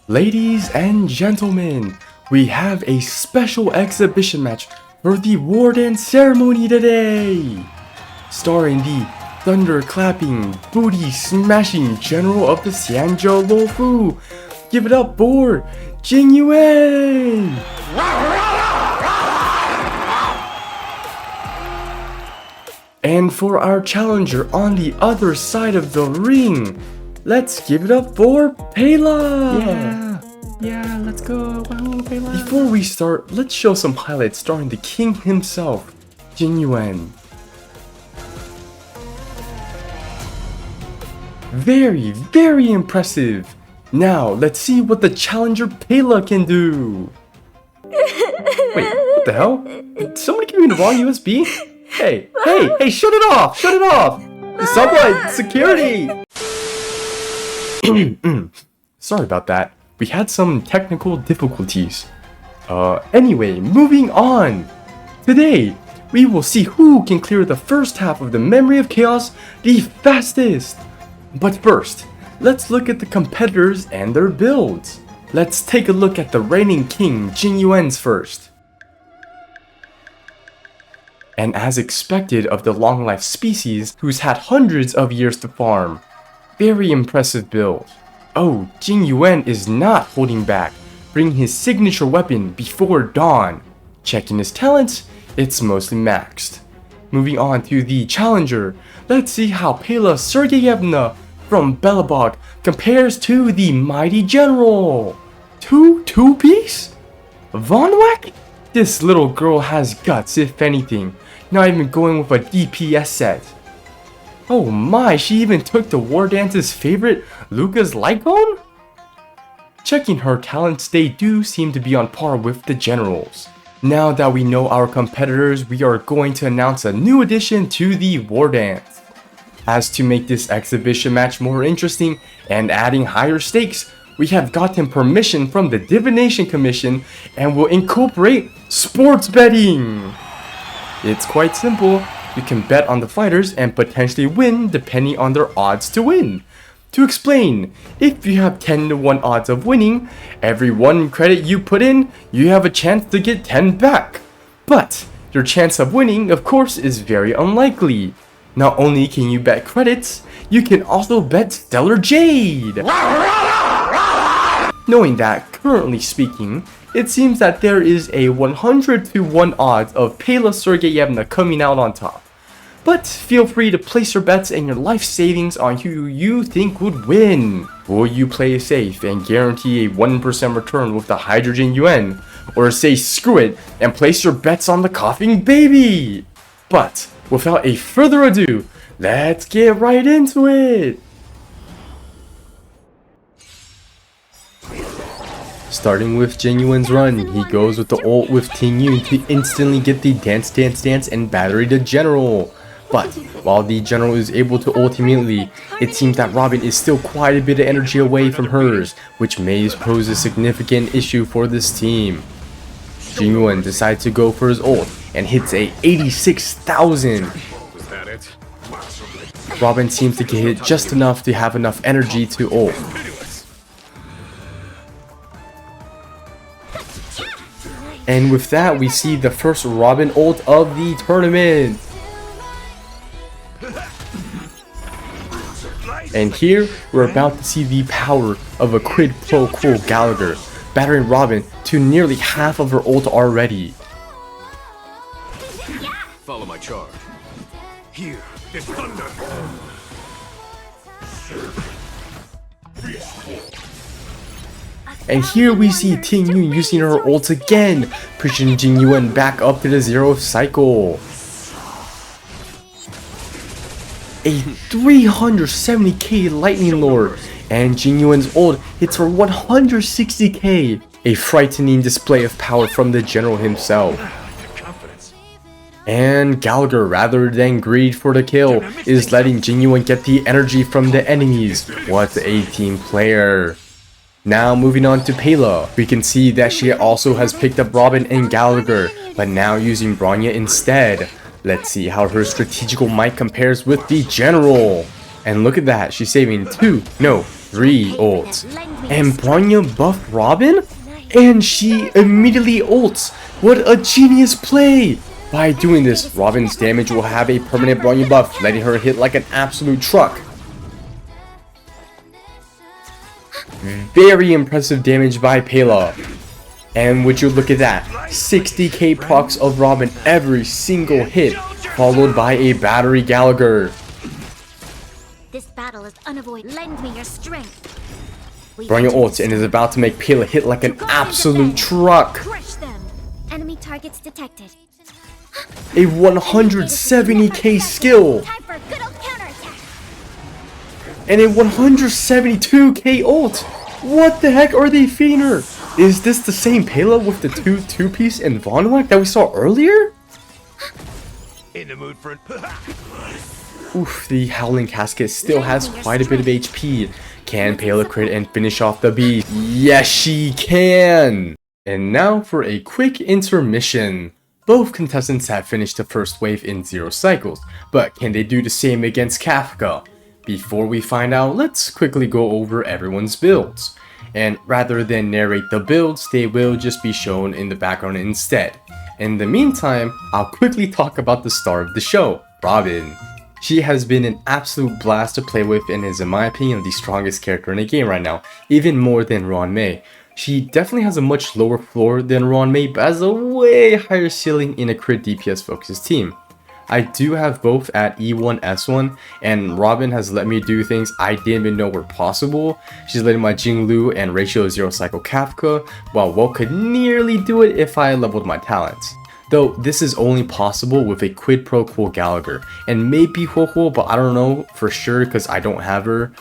Ladies and gentlemen, we have a special exhibition match for the Wardance ceremony today! Starring the thunder-clapping, booty-smashing general of the Xianzhou Luofu. Give it up for Jingyuan! And for our challenger on the other side of the ring, let's give it up for Pela! Yeah, let's go. Wow, Pela. Before we start, let's show some highlights starring the king himself, Jingyuan. Very impressive. Now, let's see what the challenger Pela can do. Wait, what the hell? Did somebody give me the wrong USB? Hey, shut it off! Someone, security! Sorry about that. We had some technical difficulties. Anyway, moving on. Today, we will see who can clear the first half of the Memory of Chaos the fastest. But first, let's look at the competitors and their builds. Let's take a look at the reigning king Jingyuan's first. And as expected of the long-life species who's had hundreds of years to farm. Very impressive build. Oh, Jingyuan is not holding back, bringing his signature weapon before dawn. Checking his talents, it's mostly maxed. Moving on to the challenger, let's see how Pela Sergeyevna from Belobog compares to the mighty general. Two-piece? Vonwak? This little girl has guts if anything, not even going with a DPS set. Oh my, she even took to Wardance's favorite, Luca's Lycone? Checking her talents, they do seem to be on par with the generals. Now that we know our competitors, we are going to announce a new addition to the Wardance. As to make this exhibition match more interesting and adding higher stakes, we have gotten permission from the Divination Commission and will incorporate sports betting. It's quite simple. You can bet on the fighters and potentially win depending on their odds to win. To explain, if you have 10-to-1 odds of winning, every 1 credit you put in, you have a chance to get 10 back. But your chance of winning, of course, is very unlikely. Not only can you bet credits, you can also bet Stellar Jade. Knowing that, currently speaking, it seems that there is a 100-to-1 odds of Pela Sergeyevna coming out on top. But feel free to place your bets and your life savings on who you think would win. Will you play it safe and guarantee a 1% return with the Hydrogen Yuan? Or say screw it and place your bets on the coughing baby? But without a further ado, let's get right into it! Starting with Jingyuan's run, he goes with the ult with Tingyun to instantly get the dance and battery the general. But while the general is able to ult immediately, it seems that Robin is still quite a bit of energy away from hers, which may pose a significant issue for this team. Jingyuan decides to go for his ult and hits a 86,000. Robin seems to get hit just enough to have enough energy to ult. And with that, we see the first Robin ult of the tournament. And here, we're about to see the power of a quid pro quo Gallagher, battering Robin to nearly half of her ult already. Follow my charge. Here is thunder. And here we see Tingyun using her ult again, pushing Jingyuan back up to the 0 cycle. A 370k lightning lure, and Jingyuan's ult hits for 160k. A frightening display of power from the general himself. And Gallagher, rather than greed for the kill, is letting Jingyuan get the energy from the enemies. What a team player. Now moving on to Pela, we can see that she also has picked up Robin and Gallagher, but now using Bronya instead. Let's see how her strategical might compares with the general. And look at that, she's saving 3 ults. And Bronya buffed Robin? And she immediately ults. What a genius play! By doing this, Robin's damage will have a permanent Bronya buff, letting her hit like an absolute truck. Very impressive damage by Pela. And would you look at that, 60k procs of Robin every single hit, followed by a battery Gallagher. This battle is unavoidable. Lend me your strength. Bronya ults and is about to make Pela hit like an absolute truck. Crush them. Enemy targets detected. A 170k skill. Time for a good old counterattack. And a 172k ult. What the heck are they feeding her? Is this the same Pela with the two-piece and Vonwhack that we saw earlier? In the mood for it. Oof, the Howling Casket still has quite a bit of HP. Can Pela crit and finish off the beast? Yes, she can! And now for a quick intermission. Both contestants have finished the first wave in 0 cycles, but can they do the same against Kafka? Before we find out, let's quickly go over everyone's builds. And rather than narrate the builds, they will just be shown in the background instead. In the meantime, I'll quickly talk about the star of the show, Robin. She has been an absolute blast to play with and is in my opinion the strongest character in the game right now, even more than Ruan-Mei. She definitely has a much lower floor than Ruan-Mei, but has a way higher ceiling in a crit DPS focused team. I do have both at E1, S1, and Robin has let me do things I didn't even know were possible. She's letting my Jing and ratio 0 cycle Kafka, while Wo could nearly do it if I leveled my talents. Though this is only possible with a quid pro quo Gallagher, and maybe Huohuo, but I don't know for sure because I don't have her.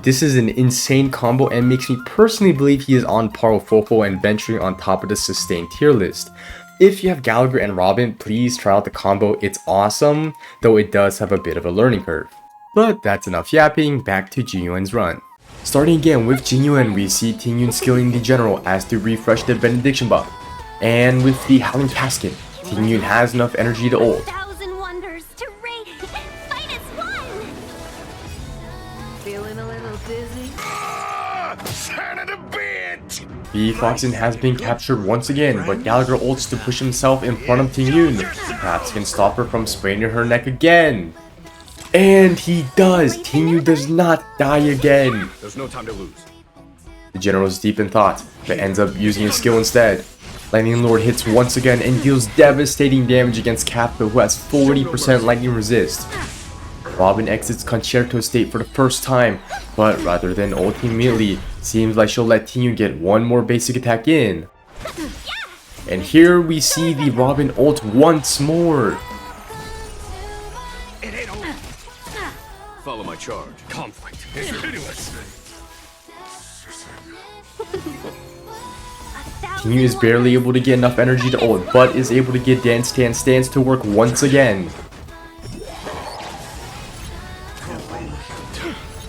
This is an insane combo and makes me personally believe he is on par with Huohuo and venturing on top of the sustained tier list. If you have Gallagher and Robin, please try out the combo, it's awesome, though it does have a bit of a learning curve. But that's enough yapping, back to Jingyuan's run. Starting again with Jingyuan, we see Tingyun skilling the general as to refresh the benediction buff. And with the Howling Casket, Jingyuan has enough energy to ult. 1,000 wonders to raid. Fight as one. Feeling a little dizzy? Son of a bitch! The Foxen has been captured once again, but Gallagher ults to push himself in front of Tingyun. Perhaps can stop her from spraining her neck again. And he does! Tingyun does not die again. There's no time to lose. The general is deep in thought, but ends up using his skill instead. Lightning Lord hits once again and deals devastating damage against Kafka, who has 40% lightning resist. Robin exits Concerto state for the first time, but rather than ulting immediately, seems like she'll let Tingyun get one more basic attack in. And here we see the Robin ult once more. It ain't over. Follow my charge. Conflict is ridiculous. Tingyun is barely able to get enough energy to ult, but is able to get Dance Stance to work once again.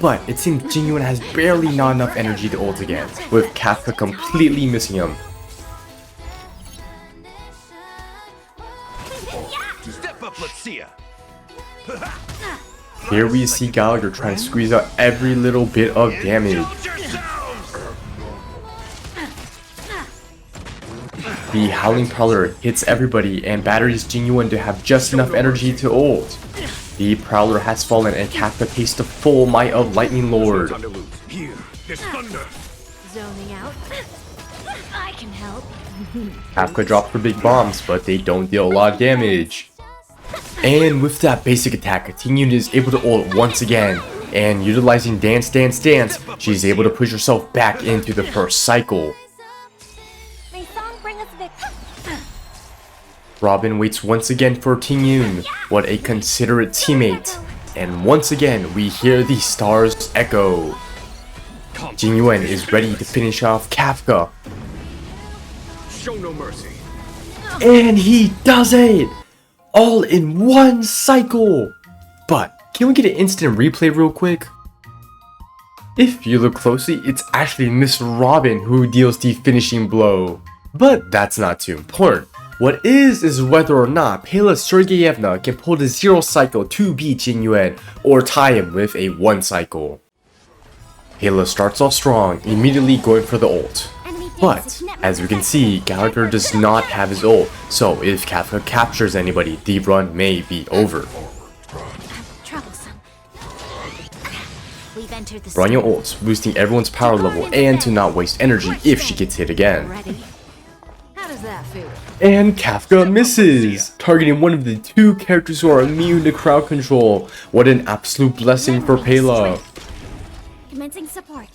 But it seems Jingyuan has barely not enough energy to ult again, with Kafka completely missing him. Step up, let's see ya. Here we see Gallagher trying to squeeze out every little bit of damage. The Howling Prowler hits everybody and batteries Jingyuan to have just enough energy to ult. The Prowler has fallen and Kafka tastes the full might of Lightning Lord. Time to lose. Here, there's thunder. Zoning out. I can help. Kafka drops for big bombs, but they don't deal a lot of damage. And with that basic attack, Tingyun is able to ult once again. And utilizing Dance, she's able to push herself back into the first cycle. May song bring us victory. Robin waits once again for Tingyun. What a considerate teammate. And once again, we hear the stars echo. Jingyuan is ready to finish off Kafka. Show no mercy. And he does it! All in one cycle! But, can we get an instant replay real quick? If you look closely, it's actually Miss Robin who deals the finishing blow. But that's not too important. What is whether or not Pela Sergeyevna can pull the 0 cycle to beat Jingyuan or tie him with a 1 cycle. Pela starts off strong, immediately going for the ult. Enemy base But, is network as we can affected. see, Gallagher does not have his ult, so if Kafka captures anybody, the run may be over. Troublesome. We've entered the Bronya storm. ults, boosting everyone's power level and to not waste energy if she gets hit again. Ready? How does that feel? And Kafka misses, targeting one of the 2 characters who are immune to crowd control. What an absolute blessing for Pela. Commencing support.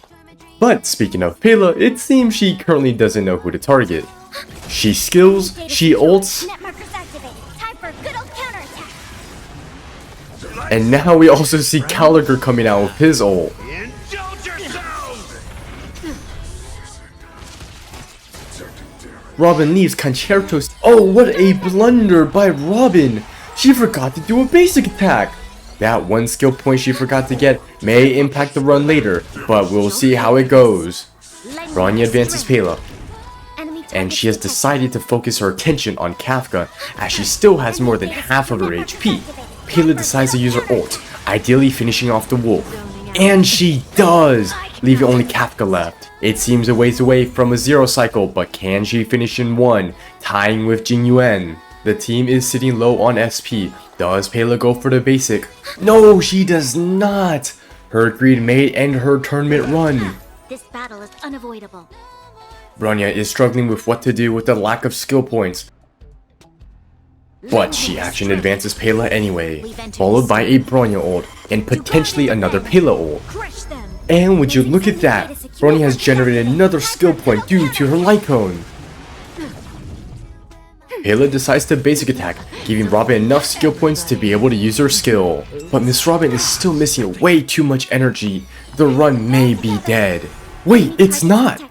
But speaking of Pela, it seems she currently doesn't know who to target. She skills, she ults, Net markers activated. Time for a good old counterattack. and now we also see Gallagher coming out with his ult. Indulge yourselves! Robin leaves Concertos. Oh, what a blunder by Robin! She forgot to do a basic attack! That one skill point she forgot to get may impact the run later, but we'll see how it goes. Bronya advances Pela, and she has decided to focus her attention on Kafka as she still has more than half of her HP. Pela decides to use her ult, ideally finishing off the wolf. And she does! Leaving only Kafka left. It seems a ways away from a 0 cycle, but can she finish in 1, tying with Jingyuan? The team is sitting low on SP. Does Pela go for the basic? No, she does not! Her greed may end her tournament run. This battle is unavoidable. Bronya is struggling with what to do with the lack of skill points, but she action advances Pela anyway, followed by a Bronya ult, and potentially another Pela ult. Crush them. And would you look at that, Bronya has generated another skill point due to her light cone. Pela decides to basic attack, giving Robin enough skill points to be able to use her skill. But Miss Robin is still missing way too much energy. The run may be dead. Wait, it's not!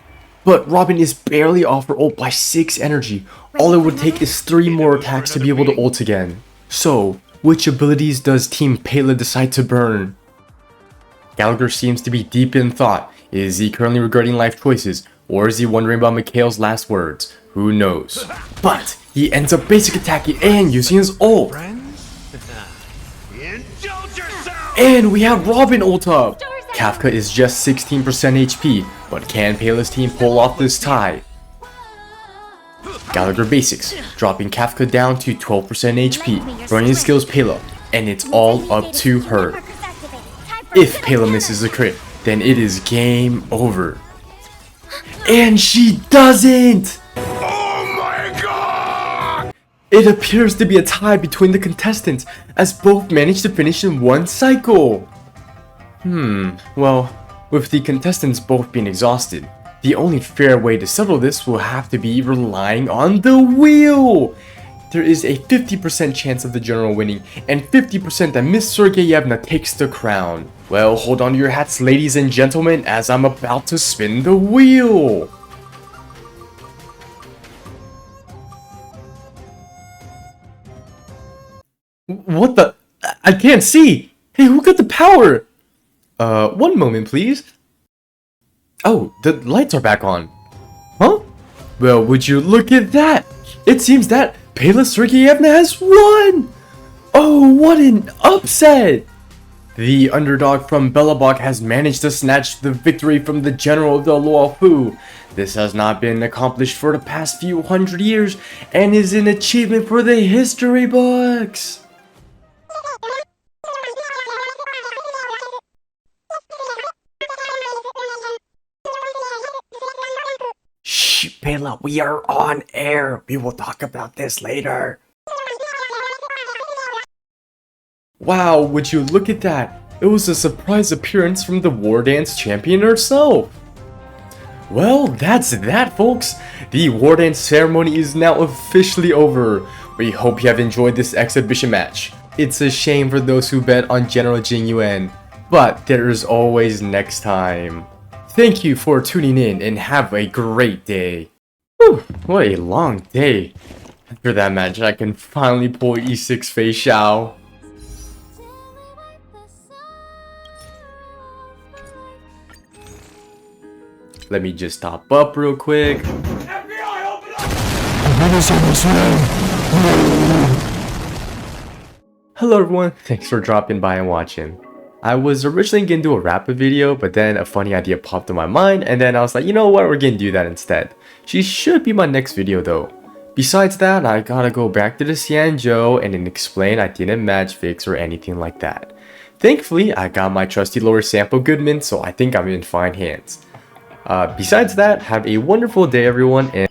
But Robin is barely off her ult by 6 energy. All it would take is 3 more attacks to be able to ult again. So, which abilities does Team Pela decide to burn? Gallagher seems to be deep in thought. Is he currently regretting life choices, or is he wondering about Mikhail's last words? Who knows? But he ends up basic attacking and using his ult. Indulge yourselves! And we have Robin ult up. Kafka is just 16% HP, but can Pela's team pull off this tie? Gallagher basics, dropping Kafka down to 12% HP. Bronya skills Pela, and it's all up to her. If Pela misses the crit, then it is game over. And she doesn't! Oh my god! It appears to be a tie between the contestants, as both managed to finish in 1 cycle. Well, with the contestants both being exhausted, the only fair way to settle this will have to be relying on the wheel! There is a 50% chance of the general winning, and 50% that Miss Sergeyevna takes the crown. Well, hold on to your hats, ladies and gentlemen, as I'm about to spin the wheel! What the? I can't see! Hey, who got the power? One moment, please. Oh, the lights are back on. Huh? Well, would you look at that? It seems that Pela Sergeyevna has won! Oh, what an upset! The underdog from Belobog has managed to snatch the victory from the general of the Luofu. This has not been accomplished for the past few hundred years and is an achievement for the history books. Shh, Pela, we are on air. We will talk about this later. Wow, would you look at that? It was a surprise appearance from the Wardance champion herself. Well, that's that, folks. The Wardance ceremony is now officially over. We hope you have enjoyed this exhibition match. It's a shame for those who bet on General Jingyuan, but there is always next time. Thank you for tuning in and have a great day. Whew, what a long day. After that match, I can finally pull E6 Fei Xiao. Let me just top up real quick. FBI, open up! Hello everyone, thanks for dropping by and watching. I was originally gonna do a wrap-up video, but then a funny idea popped in my mind, and then I was like, you know what, we're gonna do that instead. She should be my next video though. Besides that, I gotta go back to the Xianzhou and then explain I didn't match fix or anything like that. Thankfully, I got my trusty lower sample Goodman, so I think I'm in fine hands. Besides that, have a wonderful day everyone, and